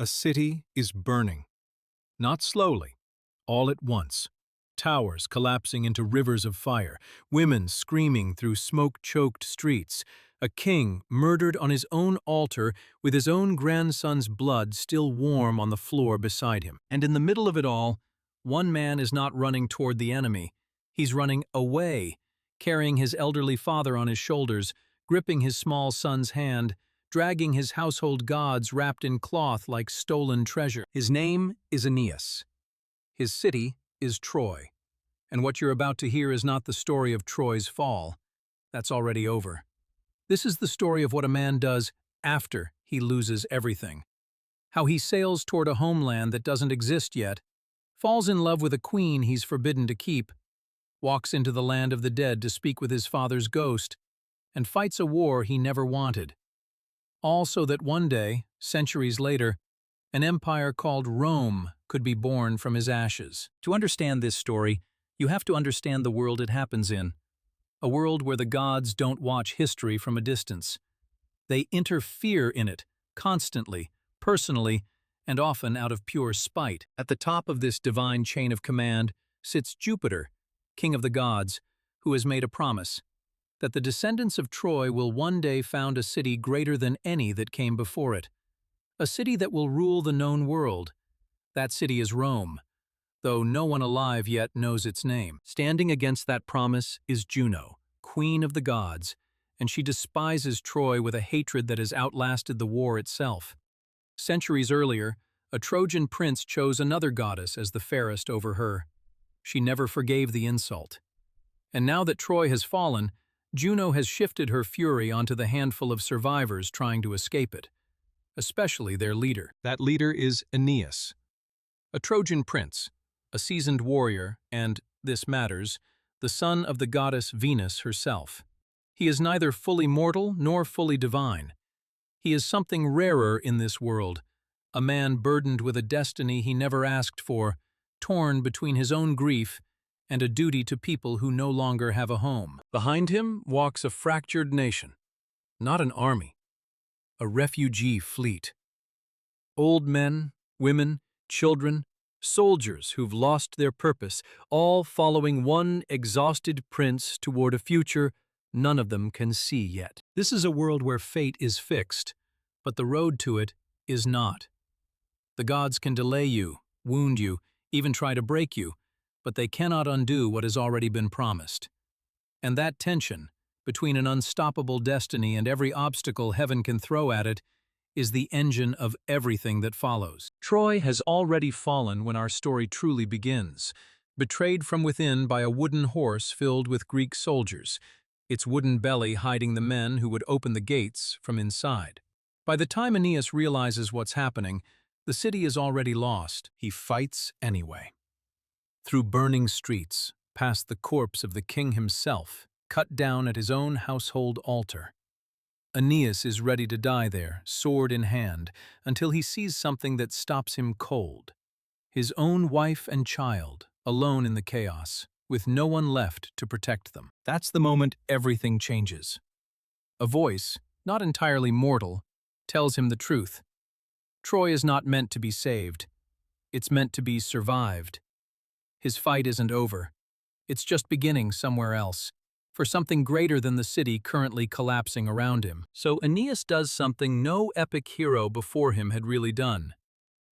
A city is burning. Not slowly, all at once. Towers collapsing into rivers of fire, women screaming through smoke-choked streets, a king murdered on his own altar with his own grandson's blood still warm on the floor beside him. And in the middle of it all, one man is not running toward the enemy. He's running away, carrying his elderly father on his shoulders, gripping his small son's hand, dragging his household gods wrapped in cloth like stolen treasure. His name is Aeneas. His city is Troy. And what you're about to hear is not the story of Troy's fall. That's already over. This is the story of what a man does after he loses everything. How he sails toward a homeland that doesn't exist yet, falls in love with a queen he's forbidden to keep, walks into the land of the dead to speak with his father's ghost, and fights a war he never wanted. All so that one day, centuries later, an empire called Rome could be born from his ashes. To understand this story, you have to understand the world it happens in. A world where the gods don't watch history from a distance. They interfere in it, constantly, personally, and often out of pure spite. At the top of this divine chain of command sits Jupiter, king of the gods, who has made a promise that the descendants of Troy will one day found a city greater than any that came before it. A city that will rule the known world. That city is Rome, though no one alive yet knows its name. Standing against that promise is Juno, queen of the gods, and she despises Troy with a hatred that has outlasted the war itself. Centuries earlier, a Trojan prince chose another goddess as the fairest over her. She never forgave the insult. And now that Troy has fallen, Juno has shifted her fury onto the handful of survivors trying to escape it, especially their leader. That leader is Aeneas, a Trojan prince, a seasoned warrior, and, this matters, the son of the goddess Venus herself. He is neither fully mortal nor fully divine. He is something rarer in this world, a man burdened with a destiny he never asked for, torn between his own grief and a duty to people who no longer have a home. Behind him walks a fractured nation, not an army, a refugee fleet. Old men, women, children, soldiers who've lost their purpose, all following one exhausted prince toward a future none of them can see yet. This is a world where fate is fixed, but the road to it is not. The gods can delay you, wound you, even try to break you, but they cannot undo what has already been promised. And that tension, between an unstoppable destiny and every obstacle heaven can throw at it, is the engine of everything that follows. Troy has already fallen when our story truly begins, betrayed from within by a wooden horse filled with Greek soldiers, its wooden belly hiding the men who would open the gates from inside. By the time Aeneas realizes what's happening, the city is already lost. He fights anyway. Through burning streets, past the corpse of the king himself, cut down at his own household altar. Aeneas is ready to die there, sword in hand, until he sees something that stops him cold. His own wife and child, alone in the chaos, with no one left to protect them. That's the moment everything changes. A voice, not entirely mortal, tells him the truth. Troy is not meant to be saved. It's meant to be survived. His fight isn't over. It's just beginning somewhere else, for something greater than the city currently collapsing around him. So Aeneas does something no epic hero before him had really done.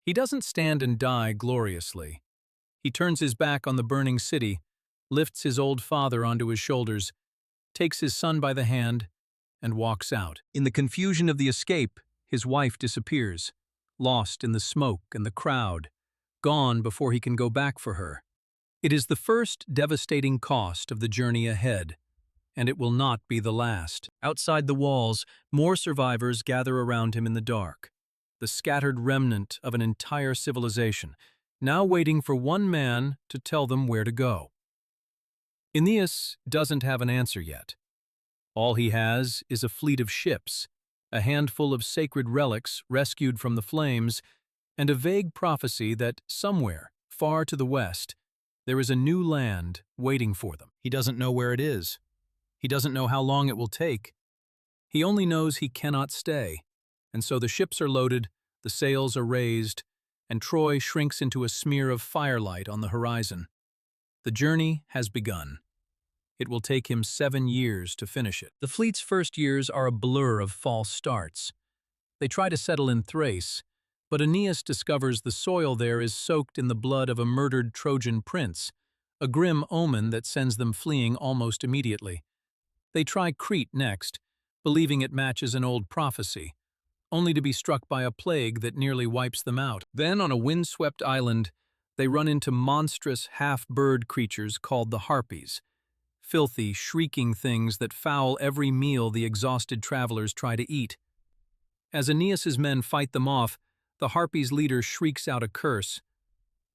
He doesn't stand and die gloriously. He turns his back on the burning city, lifts his old father onto his shoulders, takes his son by the hand, and walks out. In the confusion of the escape, his wife disappears, lost in the smoke and the crowd, gone before he can go back for her. It is the first devastating cost of the journey ahead, and it will not be the last. Outside the walls, more survivors gather around him in the dark, the scattered remnant of an entire civilization, now waiting for one man to tell them where to go. Aeneas doesn't have an answer yet. All he has is a fleet of ships, a handful of sacred relics rescued from the flames, and a vague prophecy that somewhere, far to the west, there is a new land waiting for them. He doesn't know where it is. He doesn't know how long it will take. He only knows he cannot stay, and so the ships are loaded, The sails are raised, and Troy shrinks into a smear of firelight on the horizon. The journey has begun. It will take him 7 years to finish it. The fleet's first years are a blur of false starts. They try to settle in Thrace, but Aeneas discovers the soil there is soaked in the blood of a murdered Trojan prince, a grim omen that sends them fleeing almost immediately. They try Crete next, believing it matches an old prophecy, only to be struck by a plague that nearly wipes them out. Then, on a windswept island, they run into monstrous half-bird creatures called the Harpies, filthy, shrieking things that foul every meal the exhausted travelers try to eat. As Aeneas's men fight them off, the Harpies' leader shrieks out a curse.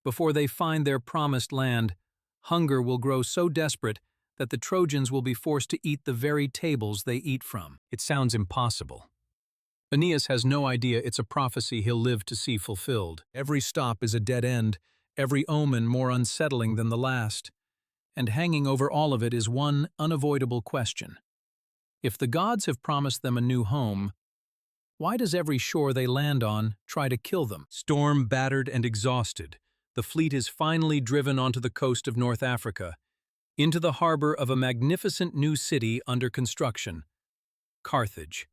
Before they find their promised land, hunger will grow so desperate that the Trojans will be forced to eat the very tables they eat from. It sounds impossible. Aeneas has no idea it's a prophecy he'll live to see fulfilled. Every stop is a dead end, every omen more unsettling than the last. And hanging over all of it is one unavoidable question. If the gods have promised them a new home, why does every shore they land on try to kill them? Storm-battered and exhausted, the fleet is finally driven onto the coast of North Africa, into the harbor of a magnificent new city under construction, Carthage.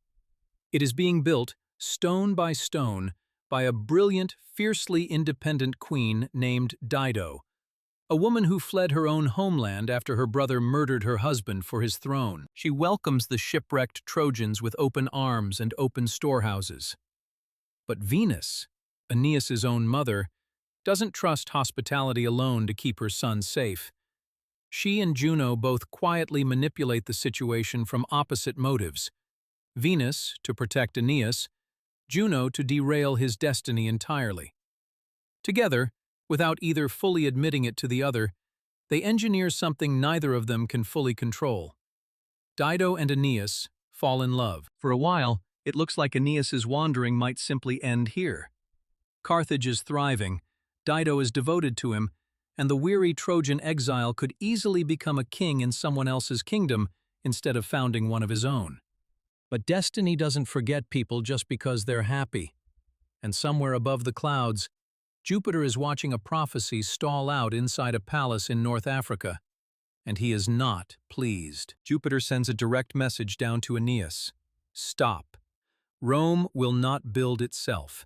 It is being built, stone by stone, by a brilliant, fiercely independent queen named Dido, a woman who fled her own homeland after her brother murdered her husband for his throne. She welcomes the shipwrecked Trojans with open arms and open storehouses. But Venus, Aeneas's own mother, doesn't trust hospitality alone to keep her son safe. She and Juno both quietly manipulate the situation from opposite motives. Venus, to protect Aeneas, Juno to derail his destiny entirely. Together, without either fully admitting it to the other, they engineer something neither of them can fully control. Dido and Aeneas fall in love. For a while, it looks like Aeneas's wandering might simply end here. Carthage is thriving, Dido is devoted to him, and the weary Trojan exile could easily become a king in someone else's kingdom instead of founding one of his own. But destiny doesn't forget people just because they're happy. And somewhere above the clouds, Jupiter is watching a prophecy stall out inside a palace in North Africa, and he is not pleased. Jupiter sends a direct message down to Aeneas. Stop. Rome will not build itself.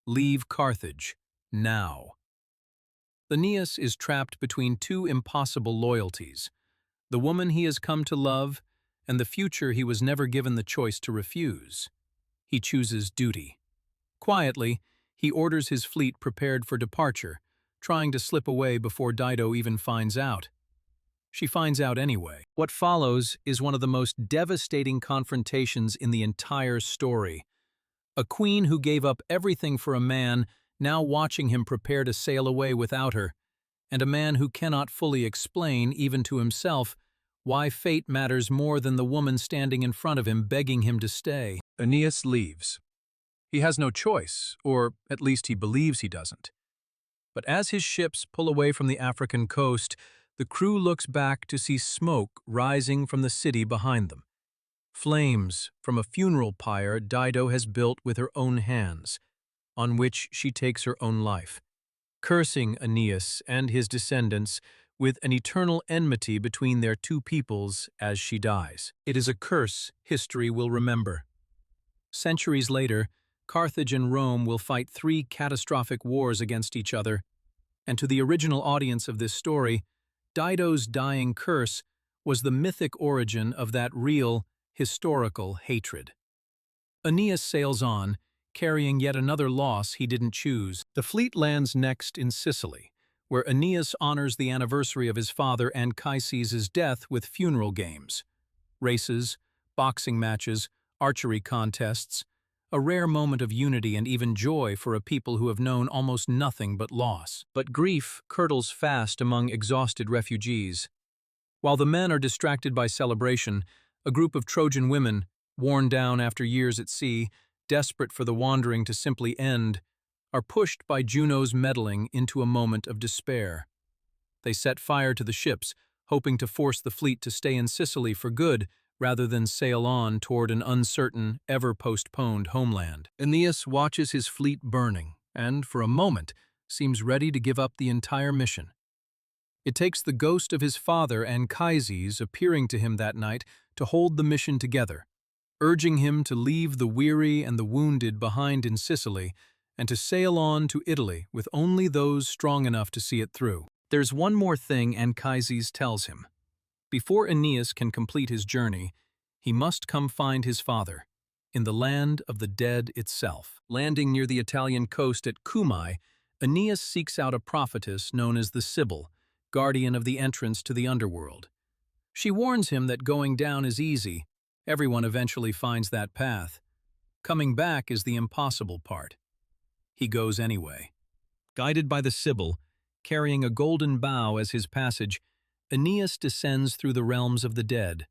Leave Carthage, now. Aeneas is trapped between two impossible loyalties, the woman he has come to love and the future he was never given the choice to refuse. He chooses duty. Quietly, he orders his fleet prepared for departure, trying to slip away before Dido even finds out. She finds out anyway. What follows is one of the most devastating confrontations in the entire story. A queen who gave up everything for a man, now watching him prepare to sail away without her, and a man who cannot fully explain, even to himself, why fate matters more than the woman standing in front of him begging him to stay. Aeneas leaves. He has no choice, or at least he believes he doesn't. But as his ships pull away from the African coast, the crew looks back to see smoke rising from the city behind them. Flames from a funeral pyre Dido has built with her own hands, on which she takes her own life, cursing Aeneas and his descendants with an eternal enmity between their two peoples as she dies. It is a curse history will remember. Centuries later, Carthage and Rome will fight 3 catastrophic wars against each other, and to the original audience of this story, Dido's dying curse was the mythic origin of that real, historical hatred. Aeneas sails on, carrying yet another loss he didn't choose. The fleet lands next in Sicily, where Aeneas honors the anniversary of his father Anchises' death with funeral games. Races, boxing matches, archery contests, a rare moment of unity and even joy for a people who have known almost nothing but loss. But grief curdles fast among exhausted refugees. While the men are distracted by celebration, a group of Trojan women, worn down after years at sea, desperate for the wandering to simply end, are pushed by Juno's meddling into a moment of despair. They set fire to the ships, hoping to force the fleet to stay in Sicily for good rather than sail on toward an uncertain, ever-postponed homeland. Aeneas watches his fleet burning and, for a moment, seems ready to give up the entire mission. It takes the ghost of his father Anchises appearing to him that night to hold the mission together, urging him to leave the weary and the wounded behind in Sicily and to sail on to Italy with only those strong enough to see it through. There's one more thing Anchises tells him. Before Aeneas can complete his journey, he must come find his father, in the land of the dead itself. Landing near the Italian coast at Cumae, Aeneas seeks out a prophetess known as the Sibyl, guardian of the entrance to the underworld. She warns him that going down is easy. Everyone eventually finds that path. Coming back is the impossible part. He goes anyway. Guided by the Sibyl, carrying a golden bough as his passage, Aeneas descends through the realms of the dead,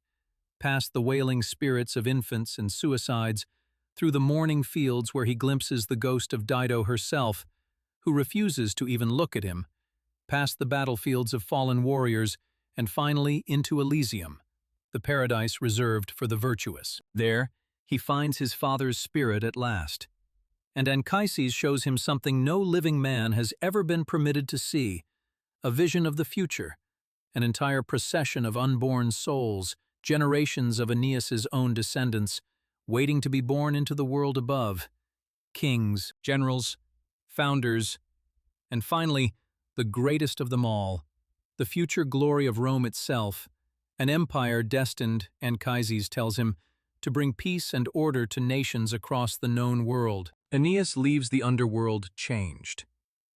past the wailing spirits of infants and suicides, through the mourning fields where he glimpses the ghost of Dido herself, who refuses to even look at him, past the battlefields of fallen warriors, and finally into Elysium, the paradise reserved for the virtuous. There, he finds his father's spirit at last. And Anchises shows him something no living man has ever been permitted to see, a vision of the future, an entire procession of unborn souls, generations of Aeneas's own descendants, waiting to be born into the world above, kings, generals, founders, and finally, the greatest of them all, the future glory of Rome itself, an empire destined, Anchises tells him, to bring peace and order to nations across the known world. Aeneas leaves the underworld changed.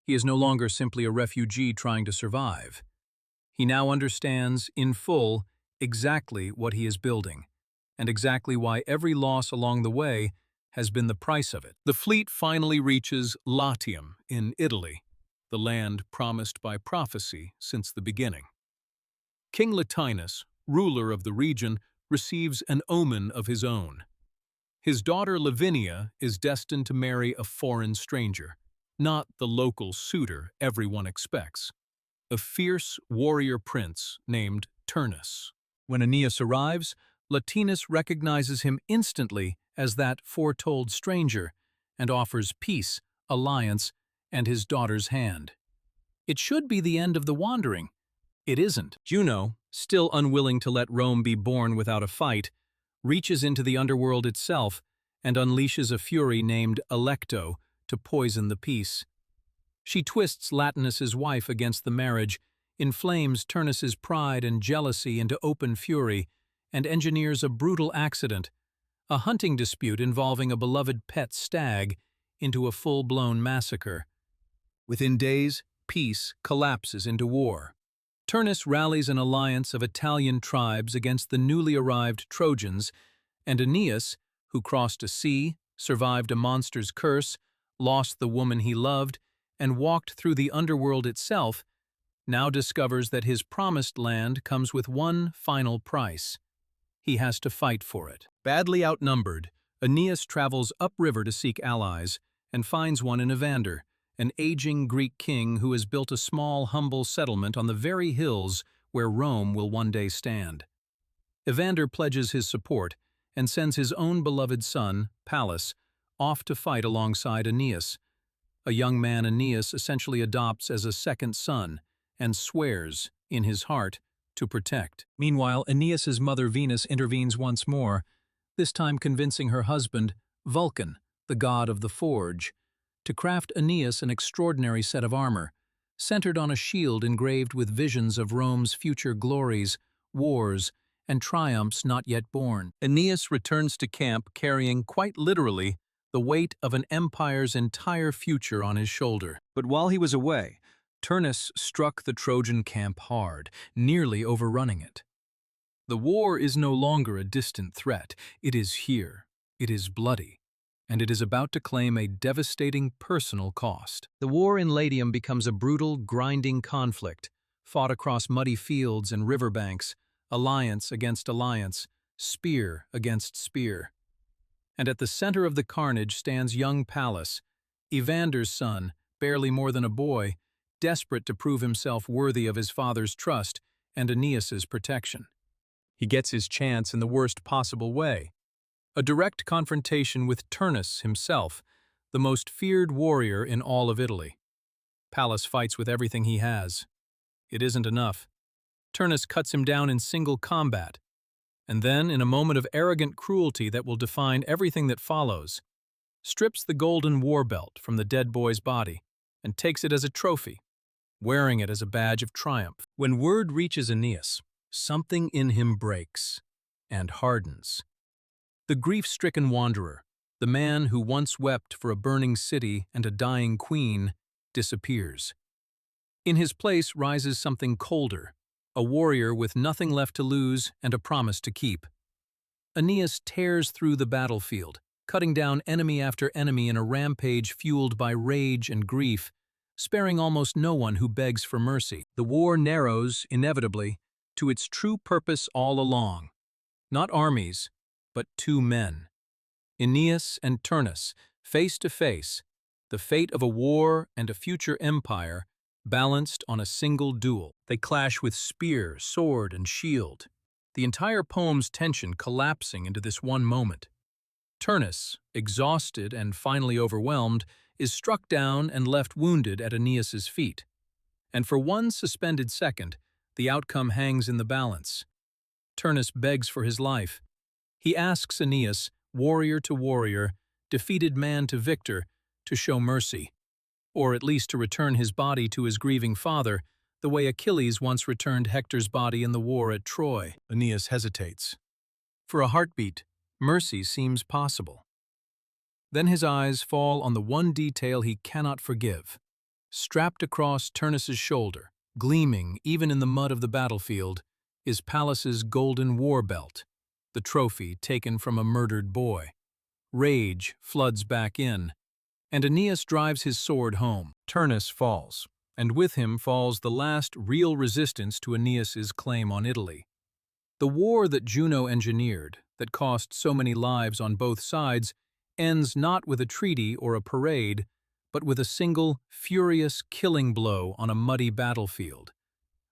He is no longer simply a refugee trying to survive. He now understands, in full, exactly what he is building, and exactly why every loss along the way has been the price of it. The fleet finally reaches Latium in Italy, the land promised by prophecy since the beginning. King Latinus, ruler of the region, receives an omen of his own. His daughter Lavinia is destined to marry a foreign stranger, not the local suitor everyone expects, a fierce warrior prince named Turnus. When Aeneas arrives, Latinus recognizes him instantly as that foretold stranger and offers peace, alliance, and his daughter's hand. It should be the end of the wandering. It isn't. Juno, still unwilling to let Rome be born without a fight, reaches into the underworld itself and unleashes a fury named Alecto to poison the peace. She twists Latinus's wife against the marriage, inflames Turnus's pride and jealousy into open fury, and engineers a brutal accident, a hunting dispute involving a beloved pet stag, into a full-blown massacre. Within days, peace collapses into war. Turnus rallies an alliance of Italian tribes against the newly arrived Trojans, and Aeneas, who crossed a sea, survived a monster's curse, lost the woman he loved, and walked through the underworld itself, now discovers that his promised land comes with one final price. He has to fight for it. Badly outnumbered, Aeneas travels upriver to seek allies and finds one in Evander, an aging Greek king who has built a small, humble settlement on the very hills where Rome will one day stand. Evander pledges his support and sends his own beloved son, Pallas, off to fight alongside Aeneas. A young man Aeneas essentially adopts as a second son and swears, in his heart, to protect. Meanwhile, Aeneas's mother Venus intervenes once more, this time convincing her husband, Vulcan, the god of the forge, to craft Aeneas an extraordinary set of armor, centered on a shield engraved with visions of Rome's future glories, wars, and triumphs not yet born. Aeneas returns to camp carrying, quite literally, the weight of an empire's entire future on his shoulder. But while he was away, Turnus struck the Trojan camp hard, nearly overrunning it. The war is no longer a distant threat. It is here. It is bloody. And it is about to claim a devastating personal cost. The war in Latium becomes a brutal, grinding conflict, fought across muddy fields and riverbanks, alliance against alliance, spear against spear. And at the center of the carnage stands young Pallas, Evander's son, barely more than a boy, desperate to prove himself worthy of his father's trust and Aeneas's protection. He gets his chance in the worst possible way. A direct confrontation with Turnus himself, the most feared warrior in all of Italy. Pallas fights with everything he has. It isn't enough. Turnus cuts him down in single combat, and then, in a moment of arrogant cruelty that will define everything that follows, strips the golden war belt from the dead boy's body and takes it as a trophy, wearing it as a badge of triumph. When word reaches Aeneas, something in him breaks and hardens. The grief-stricken wanderer, the man who once wept for a burning city and a dying queen, disappears. In his place rises something colder, a warrior with nothing left to lose and a promise to keep. Aeneas tears through the battlefield, cutting down enemy after enemy in a rampage fueled by rage and grief, sparing almost no one who begs for mercy. The war narrows, inevitably, to its true purpose all along. Not armies, but two men. Aeneas and Turnus, face to face, the fate of a war and a future empire, balanced on a single duel. They clash with spear, sword, and shield, the entire poem's tension collapsing into this one moment. Turnus, exhausted and finally overwhelmed, is struck down and left wounded at Aeneas's feet. And for one suspended second, the outcome hangs in the balance. Turnus begs for his life. He asks Aeneas, warrior to warrior, defeated man to victor, to show mercy, or at least to return his body to his grieving father, the way Achilles once returned Hector's body in the war at Troy. Aeneas hesitates. For a heartbeat, mercy seems possible. Then his eyes fall on the one detail he cannot forgive. Strapped across Turnus's shoulder, gleaming even in the mud of the battlefield, is Pallas's golden war belt, the trophy taken from a murdered boy. Rage floods back in, and Aeneas drives his sword home. Turnus falls, and with him falls the last real resistance to Aeneas's claim on Italy. The war that Juno engineered, that cost so many lives on both sides, ends not with a treaty or a parade, but with a single, furious killing blow on a muddy battlefield.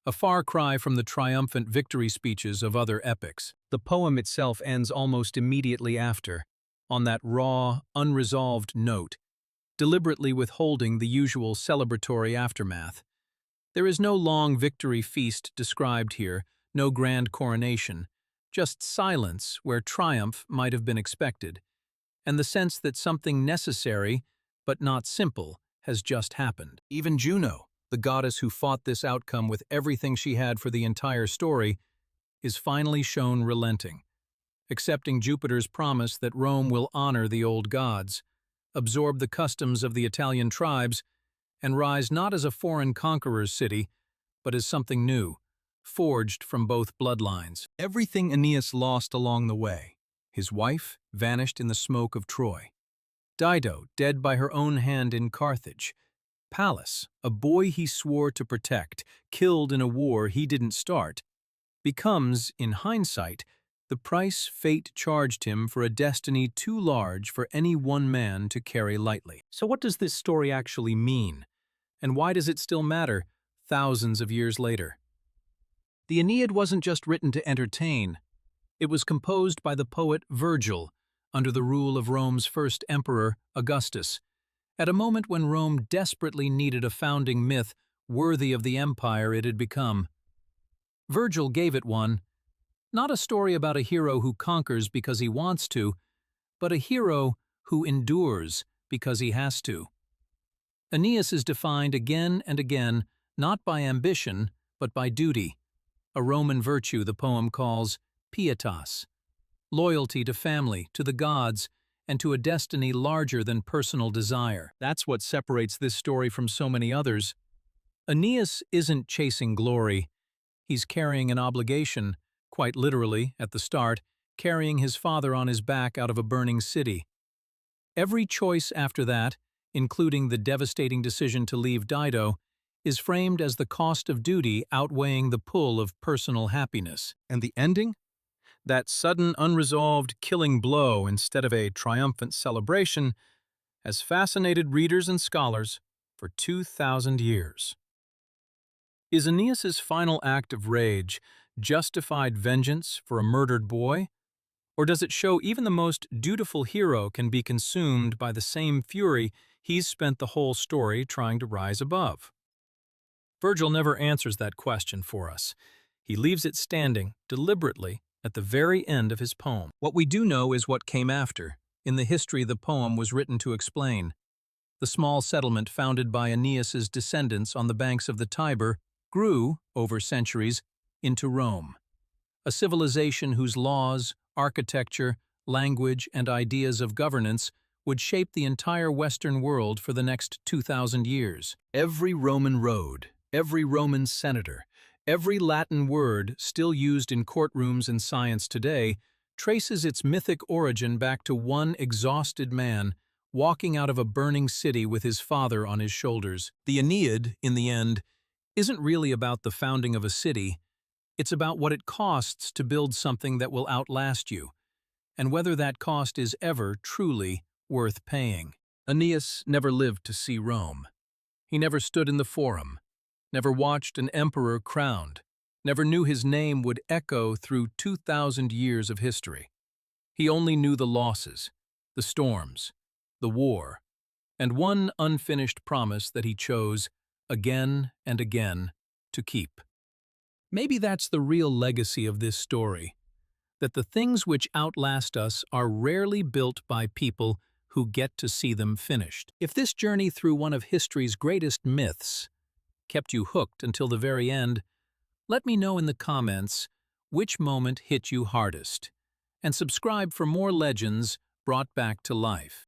A far cry from the triumphant victory speeches of other epics. The poem itself ends almost immediately after, on that raw, unresolved note, deliberately withholding the usual celebratory aftermath. There is no long victory feast described here, no grand coronation, just silence where triumph might have been expected, and the sense that something necessary, but not simple, has just happened. Even Juno, the goddess who fought this outcome with everything she had for the entire story, is finally shown relenting, accepting Jupiter's promise that Rome will honor the old gods, absorb the customs of the Italian tribes, and rise not as a foreign conqueror's city, but as something new, forged from both bloodlines. Everything Aeneas lost along the way. His wife vanished in the smoke of Troy. Dido, dead by her own hand in Carthage. Pallas, a boy he swore to protect, killed in a war he didn't start, becomes, in hindsight, the price fate charged him for a destiny too large for any one man to carry lightly. So what does this story actually mean? And why does it still matter thousands of years later? The Aeneid wasn't just written to entertain. It was composed by the poet Virgil, under the rule of Rome's first emperor, Augustus, at a moment when Rome desperately needed a founding myth worthy of the empire it had become. Virgil gave it one, not a story about a hero who conquers because he wants to, but a hero who endures because he has to. Aeneas is defined again and again not by ambition, but by duty, a Roman virtue the poem calls pietas, loyalty to family, to the gods, and to a destiny larger than personal desire. That's what separates this story from so many others. Aeneas isn't chasing glory. He's carrying an obligation, quite literally, at the start, carrying his father on his back out of a burning city. Every choice after that, including the devastating decision to leave Dido, is framed as the cost of duty outweighing the pull of personal happiness. And the ending? That sudden, unresolved, killing blow instead of a triumphant celebration has fascinated readers and scholars for 2,000 years. Is Aeneas's final act of rage justified vengeance for a murdered boy? Or does it show even the most dutiful hero can be consumed by the same fury he's spent the whole story trying to rise above? Virgil never answers that question for us. He leaves it standing, deliberately, at the very end of his poem. What we do know is what came after. In the history the poem was written to explain. The small settlement founded by Aeneas's descendants on the banks of the Tiber grew, over centuries, into Rome, a civilization whose laws, architecture, language, and ideas of governance would shape the entire Western world for the next 2,000 years. Every Roman road, every Roman senator, every Latin word still used in courtrooms and science today traces its mythic origin back to one exhausted man walking out of a burning city with his father on his shoulders. The Aeneid, in the end, isn't really about the founding of a city. It's about what it costs to build something that will outlast you, and whether that cost is ever truly worth paying. Aeneas never lived to see Rome. He never stood in the Forum, never watched an emperor crowned, never knew his name would echo through 2,000 years of history. He only knew the losses, the storms, the war, and one unfinished promise that he chose, again and again, to keep. Maybe that's the real legacy of this story, that the things which outlast us are rarely built by people who get to see them finished. If this journey through one of history's greatest myths kept you hooked until the very end, let me know in the comments which moment hit you hardest, and subscribe for more legends brought back to life.